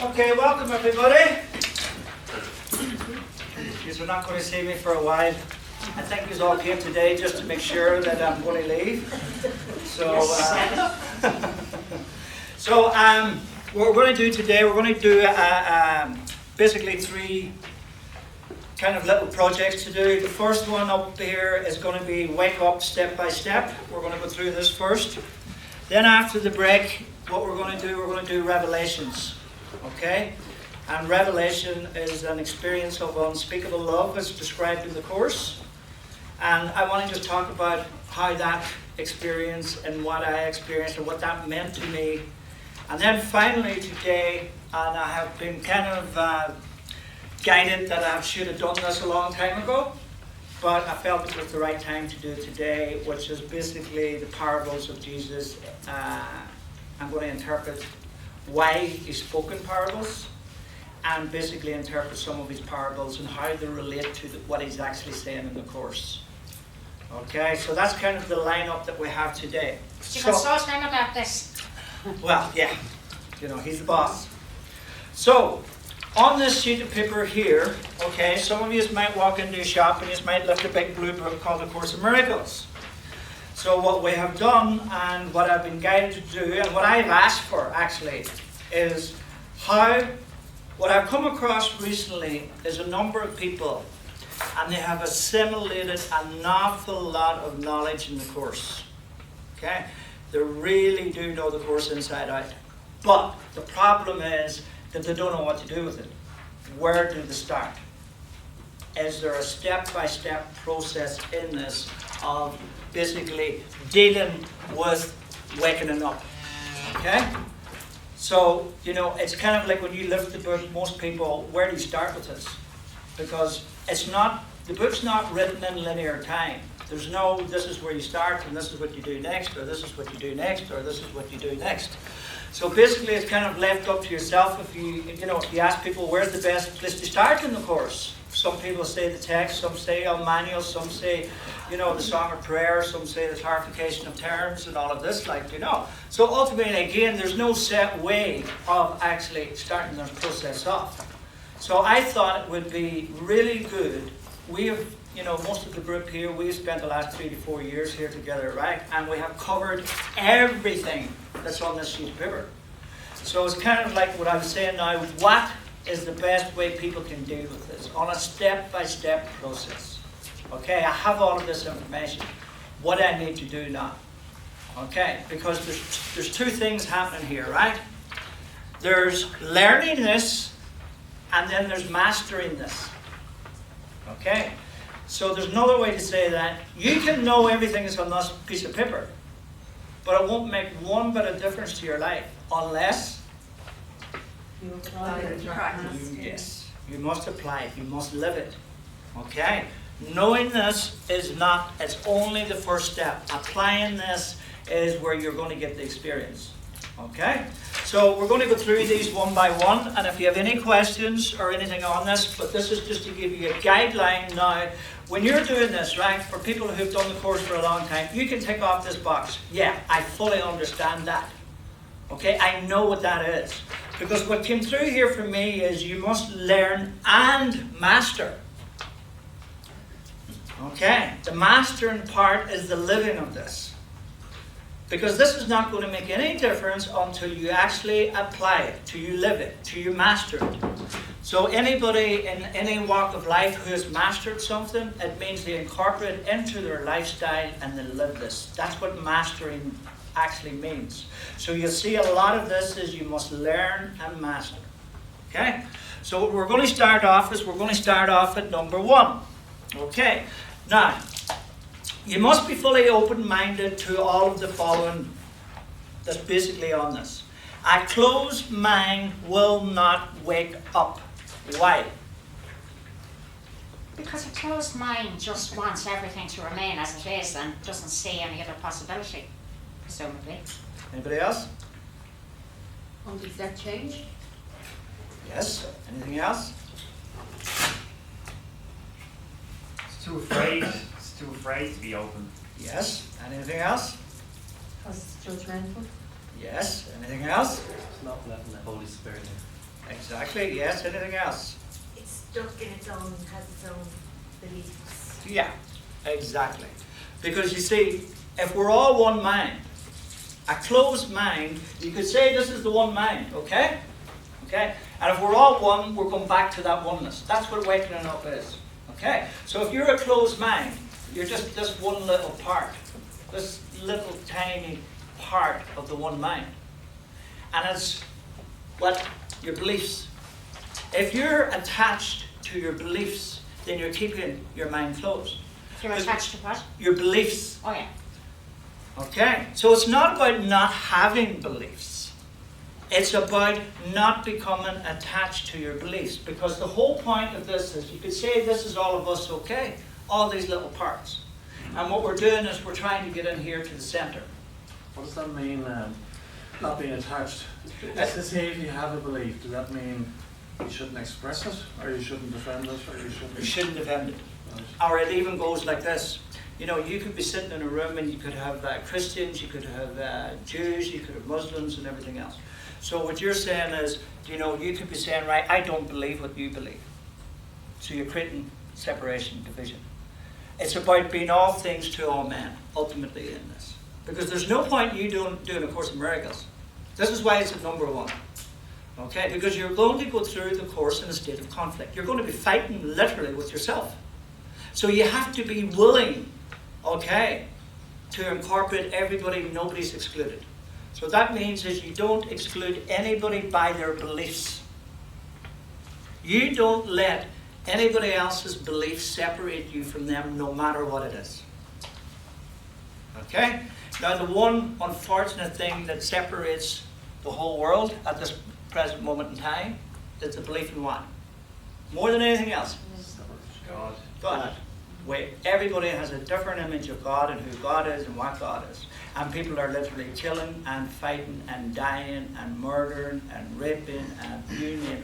Okay, welcome everybody. You're not going to see me for a while. I think you all came today just to make sure that I'm going to leave. So, what we're going to do today, we're going to do basically three kind of little projects to do. The first one up here is going to be wake up step by step. We're going to go through this first. Then after the break, what we're going to do revelations. Okay? And revelation is an experience of unspeakable love as described in the course. And I want to just talk about how that experience and what I experienced and what that meant to me. And then finally today, and I have been kind of guided that I should have done this a long time ago, but I felt it was the right time to do it today, which is basically the parables of Jesus. I'm going to interpret why he spoke in parables, and basically interpret some of his parables and how they relate to what he's actually saying in the course. Okay, so that's kind of the lineup that we have today. You can start time about this. Well, yeah, he's the boss. So, on this sheet of paper here, okay, some of you might walk into a shop and you might lift a big blue book called The Course of Miracles. So what we have done and what I've been guided to do and what I've asked for actually is what I've come across recently is a number of people and they have assimilated an awful lot of knowledge in the course. Okay? They really do know the course inside out. But the problem is that they don't know what to do with it. Where do they start? Is there a step-by-step process in this of basically dealing with waking up? Okay? So, it's kind of like when you lift the book, most people, where do you start with this? Because the book's not written in linear time. There's no, this is where you start, and this is what you do next, or this is what you do next, or this is what you do next. So basically, it's kind of left up to yourself. If you ask people, where's the best place to start in the course? Some people say the text, some say a manual, some say, the Song of Prayer, some say the clarification of terms and all of this, So ultimately, again, there's no set way of actually starting this process off. So I thought it would be really good. We have, most of the group here, we've spent the last 3 to 4 years here together, right? And we have covered everything that's on this sheet of paper. So it's kind of like what I'm saying now, what is the best way people can deal with this on a step-by-step process? Okay, I have all of this information. What I need to do now? Okay, because there's two things happening here, right? There's learning this, and then there's mastering this. Okay? So there's another way to say that. You can know everything that's on this piece of paper, but it won't make one bit of difference to your life unless you apply it. Yes, you must apply it. You must live it. Okay? Knowing this it's only the first step. Applying this is where you're going to get the experience. Okay? So we're going to go through these one by one, and if you have any questions or anything on this, but this is just to give you a guideline now. When you're doing this, right, for people who've done the course for a long time, you can tick off this box. Yeah, I fully understand that. Okay, I know what that is. Because what came through here for me is you must learn and master. Okay, the mastering part is the living of this. Because this is not going to make any difference until you actually apply it, till you live it, till you master it. So anybody in any walk of life who has mastered something, it means they incorporate it into their lifestyle and they live this. That's what mastering actually means. So you'll see a lot of this is you must learn and master. Okay? So what we're going to start off at number 1. Okay? Now, you must be fully open-minded to all of the following that's basically on this. A closed mind will not wake up. Why? Because a closed mind just wants everything to remain as it is and doesn't see any other possibility, presumably. Anybody else? Does that change? Yes. Anything else? It's too afraid to be open. Yes. Anything else? Because it's judgmental. Yes. Anything else? It's not letting the Holy Spirit in. Exactly, yes, anything else? It's stuck in its own, has its own beliefs. Yeah, exactly. Because you see, if we're all one mind, a closed mind, you could say this is the one mind, okay? Okay? And if we're all one, we're going back to that oneness. That's what waking up is. Okay? So if you're a closed mind, you're just this one little part. This little tiny part of the one mind. And it's what your beliefs. If you're attached to your beliefs, then you're keeping your mind closed. If you're attached to what? Your beliefs. Oh yeah. Okay? So it's not about not having beliefs. It's about not becoming attached to your beliefs. Because the whole point of this is, you could say this is all of us, okay? All these little parts. And what we're doing is we're trying to get in here to the center. What does that mean, not being attached? Let's say if you have a belief, does that mean you shouldn't express it, or you shouldn't defend it, or you shouldn't? You shouldn't defend it. Right. Or it even goes like this. You know, you could be sitting in a room and you could have Christians, you could have Jews, you could have Muslims and everything else. So what you're saying is, you know, you could be saying, right, I don't believe what you believe. So you're creating separation, division. It's about being all things to all men, ultimately in this. Because there's no point in you doing a Course in Miracles. This is why it's at number 1. Okay? Because you're going to go through the course in a state of conflict. You're going to be fighting literally with yourself. So you have to be willing, okay, to incorporate everybody, nobody's excluded. So that means is you don't exclude anybody by their beliefs. You don't let anybody else's beliefs separate you from them, no matter what it is. Okay? Now the one unfortunate thing that separates the whole world at this present moment in time is the belief in what? More than anything else. God. God. Wait, everybody has a different image of God and who God is and what God is. And people are literally killing and fighting and dying and murdering and raping and you name it.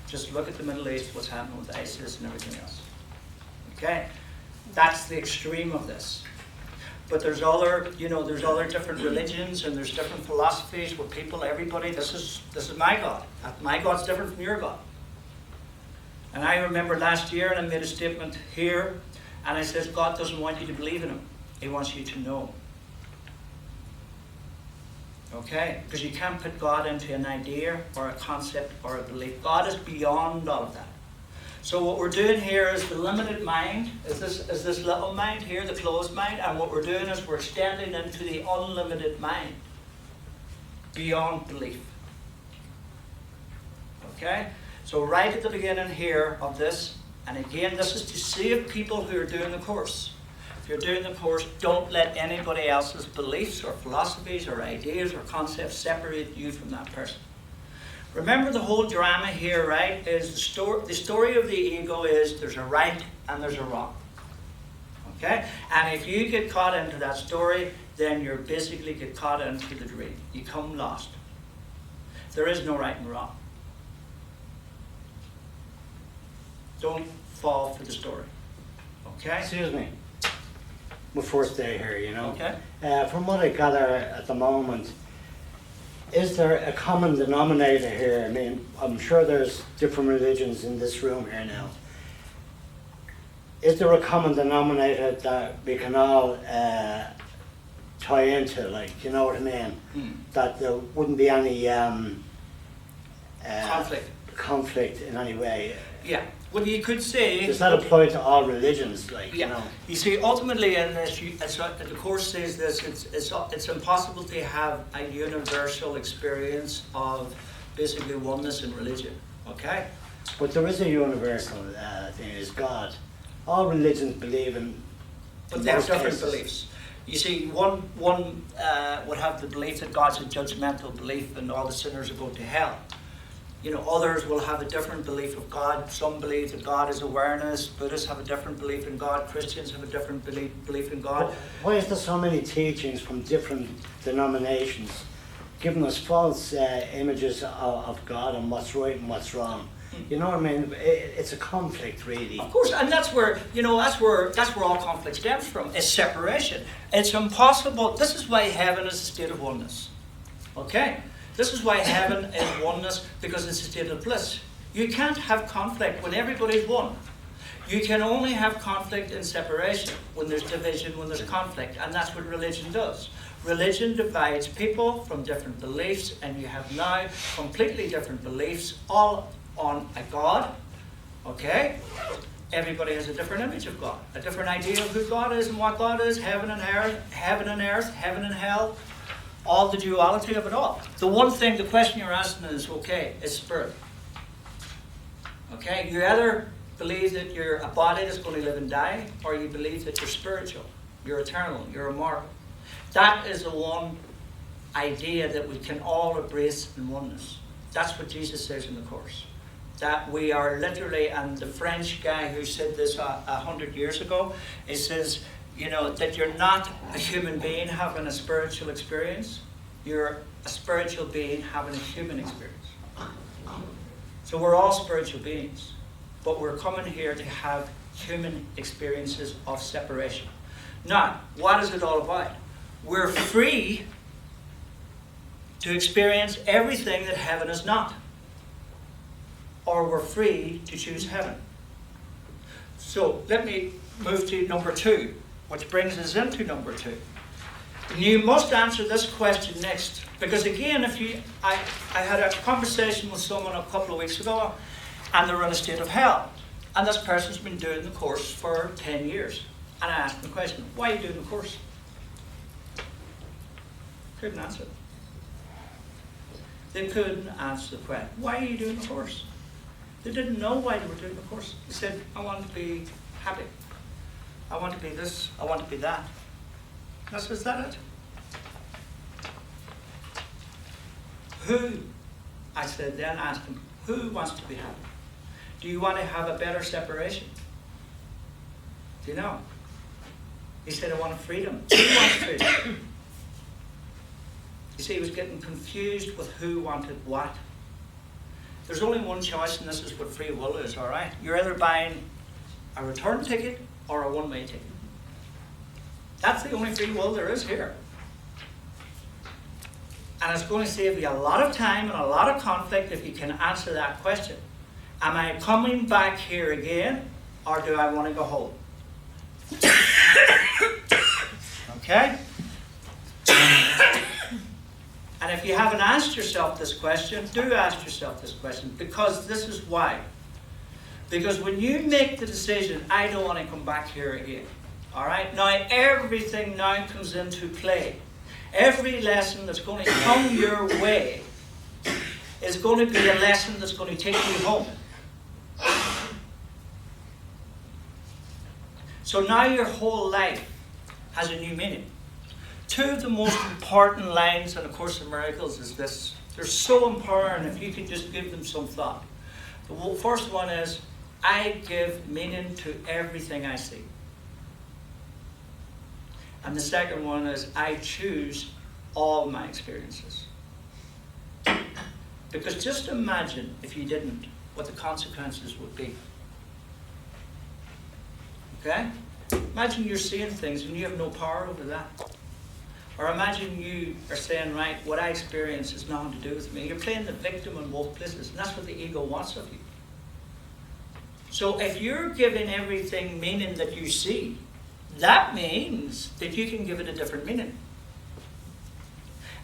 Just look at the Middle East, what's happening with ISIS and everything else. Okay? That's the extreme of this. But there's other, you know, there's other different religions and there's different philosophies where people, everybody, this is my God. My God's different from your God. And I remember last year, and I made a statement here, and I says, God doesn't want you to believe in him. He wants you to know. Okay? Because you can't put God into an idea or a concept or a belief. God is beyond all of that. So what we're doing here is the limited mind, is this little mind here, the closed mind, and what we're doing is we're extending into the unlimited mind, beyond belief. Okay? So right at the beginning here of this, and again, this is to save people who are doing the course. If you're doing the course, don't let anybody else's beliefs or philosophies or ideas or concepts separate you from that person. Remember the whole drama here, right, is the story of the ego is there's a right and there's a wrong. Okay? And if you get caught into that story, then you basically get caught into the dream. You come lost. There is no right and wrong. Don't fall for the story. Okay? Excuse me. My first day here, you know. Okay. From what I gather at the moment, is there a common denominator here? I mean, I'm sure there's different religions in this room here now. Is there a common denominator that we can all tie into, like, you know what I mean? That there wouldn't be any conflict in any way. Yeah. Well, you could say... Does that apply to all religions, like, yeah. you know? You see, ultimately, in this, the Course says this, it's impossible to have a universal experience of basically oneness in religion, okay? But there is a universal thing, is God. All religions believe in But they have most different cases. beliefs. You see, one would have the belief that God's a judgmental belief and all the sinners will go to hell. You know, others will have a different belief of God. Some believe that God is awareness. Buddhists have a different belief in God. Christians have a different belief in God. Why is there so many teachings from different denominations giving us false images of God and what's right and what's wrong? You know what I mean? It's a conflict, really. Of course, and that's where, you know, that's where all conflict stems from, is separation. It's impossible. This is why heaven is a state of oneness. Okay? This is why heaven is oneness, because it's a state of bliss. You can't have conflict when everybody's one. You can only have conflict and separation, when there's division, when there's conflict, and that's what religion does. Religion divides people from different beliefs, and you have now completely different beliefs, all on a God, okay? Everybody has a different image of God, a different idea of who God is and what God is, heaven and earth, heaven and hell, all the duality of it all. The one thing, the question you're asking is, okay, is spirit. Okay, you either believe that you're a body that's going to live and die, or you believe that you're spiritual, you're eternal, you're immortal. That is the one idea that we can all embrace in oneness. That's what Jesus says in the Course. That we are literally, and the French guy who said this 100 years ago, he says, you know, that you're not a human being having a spiritual experience, you're a spiritual being having a human experience. So we're all spiritual beings, but we're coming here to have human experiences of separation. Now, what is it all about? We're free to experience everything that heaven is not. Or we're free to choose heaven. So let me move to number 2, which brings us into number 2. You must answer this question next. Because again, I had a conversation with someone a couple of weeks ago, and they're in a state of hell. And this person's been doing the course for 10 years. And I asked them the question, why are you doing the course? Couldn't answer. They couldn't answer the question, why are you doing the course? They didn't know why they were doing the course. They said, I want to be happy. I want to be this, I want to be that. And I said, is that it? Who, I said then, asked him, who wants to be happy? Do you want to have a better separation? Do you know? He said, I want freedom. Who wants freedom? You see, he was getting confused with who wanted what. There's only one choice, and this is what free will is, all right? You're either buying a return ticket or a one-way ticket. That's the only free will there is here. And it's going to save you a lot of time and a lot of conflict if you can answer that question. Am I coming back here again, or do I want to go home? Okay? And if you haven't asked yourself this question, do ask yourself this question, because this is why. Because when you make the decision, I don't want to come back here again, all right? Now, everything now comes into play. Every lesson that's going to come your way is going to be a lesson that's going to take you home. So now your whole life has a new meaning. 2 of the most important lines in A Course in Miracles is this. They're so empowering if you could just give them some thought. The first one is, I give meaning to everything I see. And the second one is, I choose all my experiences. Because just imagine if you didn't, what the consequences would be. Okay? Imagine you're seeing things and you have no power over that. Or imagine you are saying, right, what I experience has nothing to do with me. You're playing the victim in both places, and that's what the ego wants of you. So if you're giving everything meaning that you see, that means that you can give it a different meaning.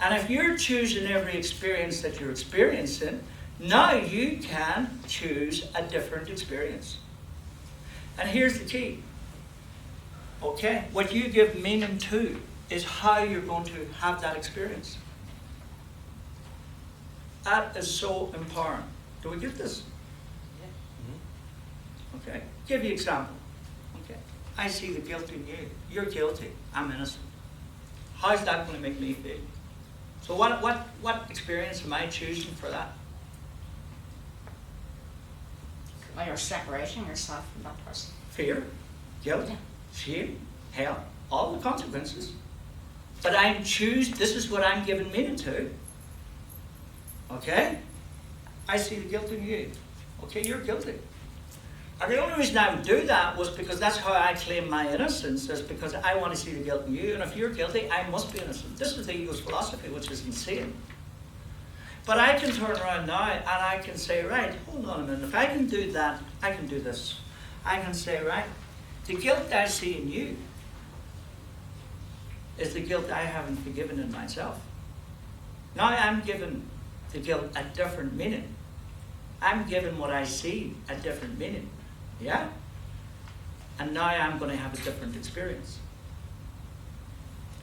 And if you're choosing every experience that you're experiencing, now you can choose a different experience. And here's the key. Okay? What you give meaning to is how you're going to have that experience. That is so empowering. Do we get this? Okay. Give you an example. Okay. I see the guilt in you. You're guilty. I'm innocent. How's that going to make me feel? So what experience am I choosing for that? Well, you're separating yourself from that person. Fear, guilt, shame, hell, all the consequences. But I choose, this is what I'm giving meaning to. Okay? I see the guilt in you. Okay, you're guilty. And the only reason I would do that was because that's how I claim my innocence, is because I want to see the guilt in you. And if you're guilty, I must be innocent. This is the ego's philosophy, which is insane. But I can turn around now and I can say, right, hold on a minute. If I can do that, I can do this. I can say, right, the guilt I see in you is the guilt I haven't forgiven in myself. Now I'm giving the guilt a different meaning. I'm giving what I see a different meaning. Yeah? And now I'm going to have a different experience.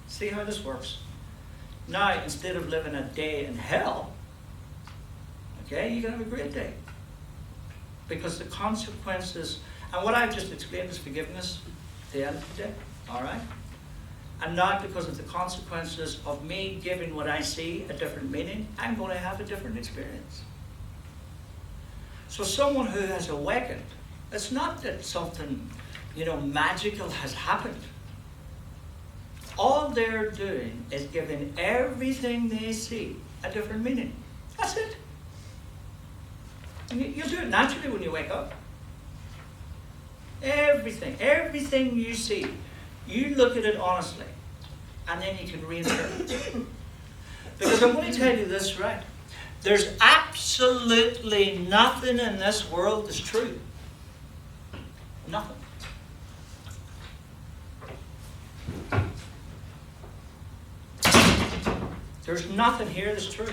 See how this works? Now, instead of living a day in hell, okay, you're going to have a great day. Because the consequences, and what I've just explained is forgiveness at the end of the day, all right? And now, because of the consequences of me giving what I see a different meaning, I'm going to have a different experience. So someone who has awakened, it's not that something, magical has happened. All they're doing is giving everything they see a different meaning. That's it. And you'll do it naturally when you wake up. Everything you see, you look at it honestly, and then you can reinterpret it. Because I'm going to tell you this, right? There's absolutely nothing in this world that's true. Nothing. There's nothing here that's true.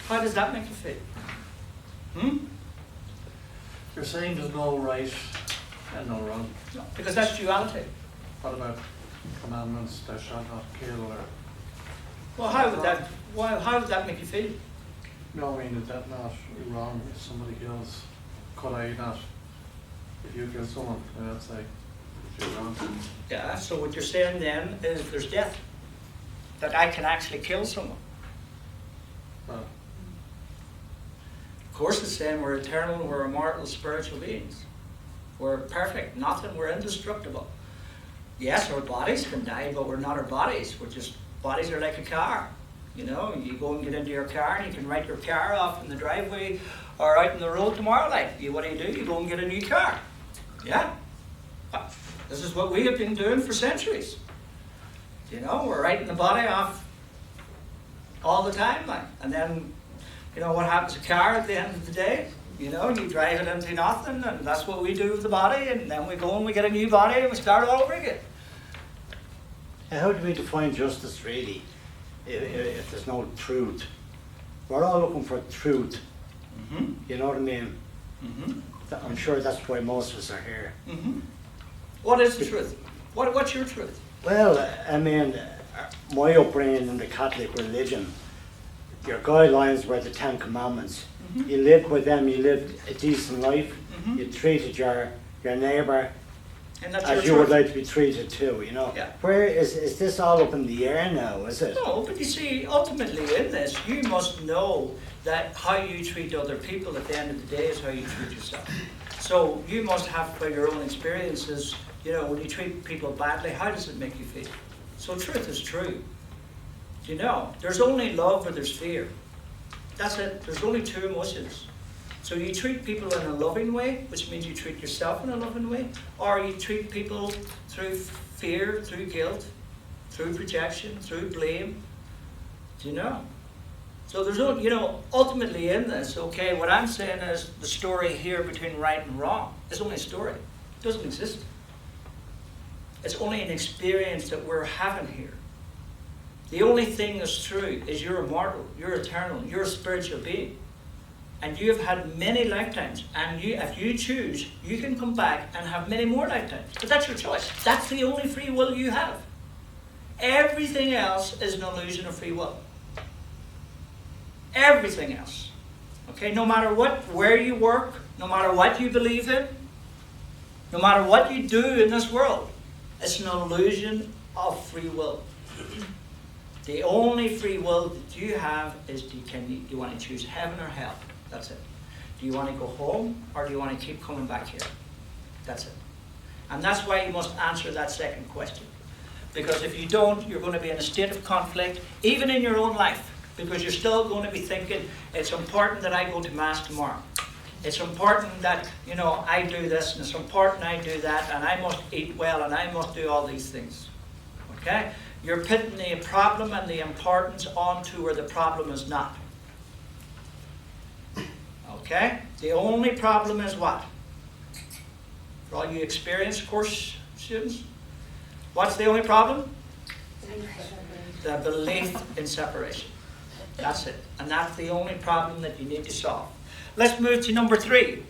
How does that make you feel? You're saying there's no right and no wrong. No, because that's duality. What about commandments, thou shalt not kill, or... Well, how would that make you feel? No, I mean, is that not wrong if somebody kills? Could I not? If you kill someone, then I'd say, you're wrong. Yeah, so what you're saying then is there's death. That I can actually kill someone. Well, Of course it's saying we're eternal, we're immortal spiritual beings. We're perfect, nothing, we're indestructible. Yes, our bodies can die, but we're not our bodies. Bodies are like a car. You go and get into your car and you can write your car off in the driveway or out in the road tomorrow night. What do? You go and get a new car. Yeah? This is what we have been doing for centuries. We're writing the body off all the time, like. And then, what happens to a car at the end of the day? You drive it into nothing, and that's what we do with the body, and then we go and we get a new body and we start all over again. How do we define justice, really, if there's no truth? We're all looking for truth. Mm-hmm. You know what I mean? Mm-hmm. I'm sure that's why most of us are here. Mm-hmm. What is the truth? What's your truth? Well, I mean, my upbringing in the Catholic religion, your guidelines were the 10 Commandments. Mm-hmm. You lived with them, you lived a decent life, Mm-hmm. you treated your neighbour And that's as your you would truth. like to be treated too, Yeah. Where is this all up in the air now, is it? No, but you see, ultimately in this, you must know that how you treat other people at the end of the day is how you treat yourself. So you must have, by your own experiences, when you treat people badly, how does it make you feel? So truth is true. There's only love or there's fear. That's it. There's only two emotions. So you treat people in a loving way, which means you treat yourself in a loving way, or you treat people through fear, through guilt, through projection, through blame. So there's no, ultimately in this, okay, what I'm saying is the story here between right and wrong is only a story. It doesn't exist. It's only an experience that we're having here. The only thing that's true is you're immortal, you're eternal, you're a spiritual being. And you have had many lifetimes. And if you choose, you can come back and have many more lifetimes. But that's your choice. That's the only free will you have. Everything else is an illusion of free will. Everything else. Okay, no matter where you work, no matter what you believe in, no matter what you do in this world, it's an illusion of free will. The only free will that you have is do you want to choose heaven or hell? That's it. Do you want to go home or do you want to keep coming back here? That's it. And that's why you must answer that second question. Because if you don't, you're going to be in a state of conflict, even in your own life. Because you're still going to be thinking, it's important that I go to Mass tomorrow. It's important that, I do this, and it's important I do that, and I must eat well, and I must do all these things. Okay? You're putting the problem and the importance onto where the problem is not. Okay? The only problem is what? For all you experienced course students, what's the only problem? The belief in separation. That's it. And that's the only problem that you need to solve. Let's move to number 3.